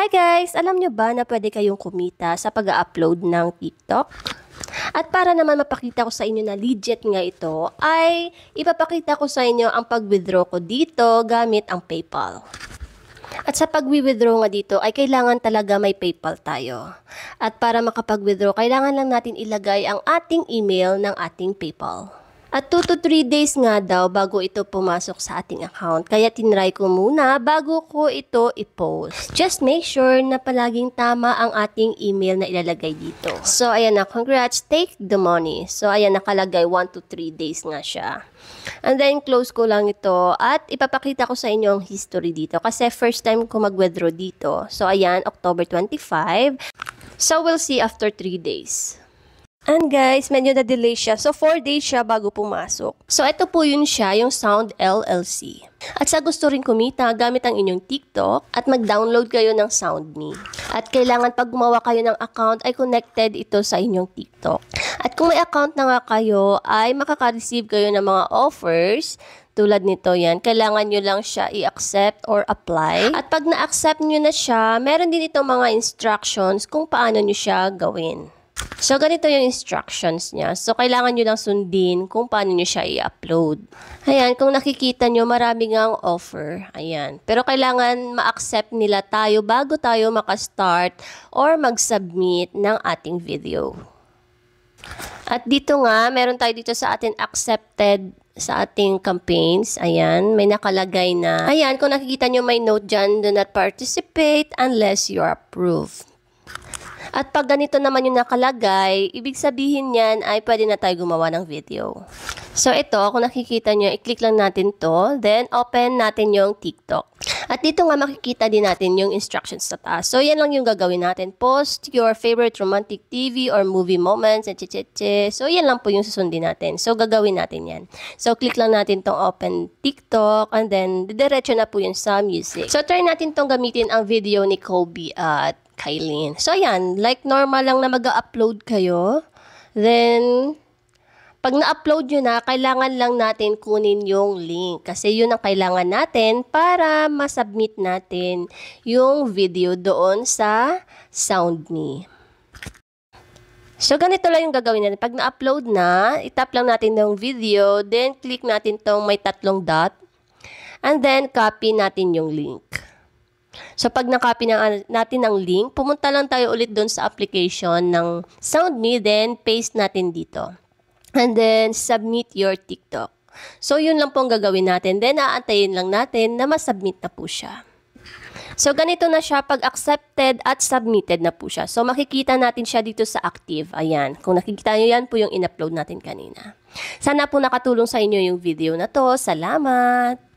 Hi guys! Alam nyo ba na pwede kayong kumita sa pag-upload ng TikTok? At para naman mapakita ko sa inyo na legit nga ito, ay ipapakita ko sa inyo ang pag-withdraw ko dito gamit ang PayPal. At sa pag-withdraw nga dito ay kailangan talaga may PayPal tayo. At para makapag-withdraw, kailangan lang natin ilagay ang ating email ng ating PayPal. At 2 to 3 days nga daw bago ito pumasok sa ating account. Kaya tinry ko muna bago ko ito i-post. Just make sure na palaging tama ang ating email na ilalagay dito. So ayan na, congrats, take the money. So ayan, nakalagay 1 to 3 days nga siya. And then close ko lang ito at ipapakita ko sa inyo ang history dito. Kasi first time ko mag-withdraw dito. So ayan, October 25. So we'll see after 3 days. And guys, medyo na-delay siya. So, 4 days siya bago pumasok. So, ito po yun siya, yung Sound LLC. At sa gusto rin kumita, gamit ang inyong TikTok at mag-download kayo ng SoundMe. At kailangan pag gumawa kayo ng account ay connected ito sa inyong TikTok. At kung may account na nga kayo, ay makaka-receive kayo ng mga offers. Tulad nito yan, kailangan nyo lang siya i-accept or apply. At pag na-accept nyo na siya, meron din itong mga instructions kung paano nyo siya gawin. So, ganito yung instructions niya. So, kailangan nyo lang sundin kung paano nyo siya i-upload. Ayan, kung nakikita nyo, marami ngang offer. Ayan. Pero kailangan ma-accept nila tayo bago tayo makastart or mag-submit ng ating video. At dito nga, meron tayo dito sa ating accepted sa ating campaigns. Ayan, may nakalagay na. Ayan, kung nakikita nyo may note dyan, do not participate unless you are approved. At pag ganito naman yung nakalagay, ibig sabihin yan ay pwede na tayo gumawa ng video. So ito, kung nakikita nyo, i-click lang natin to, then open natin yung TikTok. At dito nga makikita din natin yung instructions sa taas. So yan lang yung gagawin natin. Post your favorite romantic TV or movie moments, and So yan lang po yung susundin natin. So gagawin natin yan. So click lang natin tong open TikTok, and then diretso na po yun sa music. So try natin tong gamitin ang video ni Kobe at Kylene. So, ayan. Like normal lang na mag-upload kayo. Then, pag na-upload nyo na, kailangan lang natin kunin yung link. Kasi yun ang kailangan natin para masubmit natin yung video doon sa SoundMe. So, ganito lang yung gagawin natin. Pag na-upload na, itap lang natin yung video. Then, click natin tong may 3 dot. And then, copy natin yung link. So, pag nakopy natin ang link, pumunta lang tayo ulit doon sa application ng SoundMe, then paste natin dito. And then, submit your TikTok. So, yun lang pong gagawin natin. Then, aantayin lang natin na masubmit na po siya. So, ganito na siya pag accepted at submitted na po siya. So, makikita natin siya dito sa active. Ayan. Kung nakikita nyo, yan po yung in-upload natin kanina. Sana po nakatulong sa inyo yung video na to. Salamat!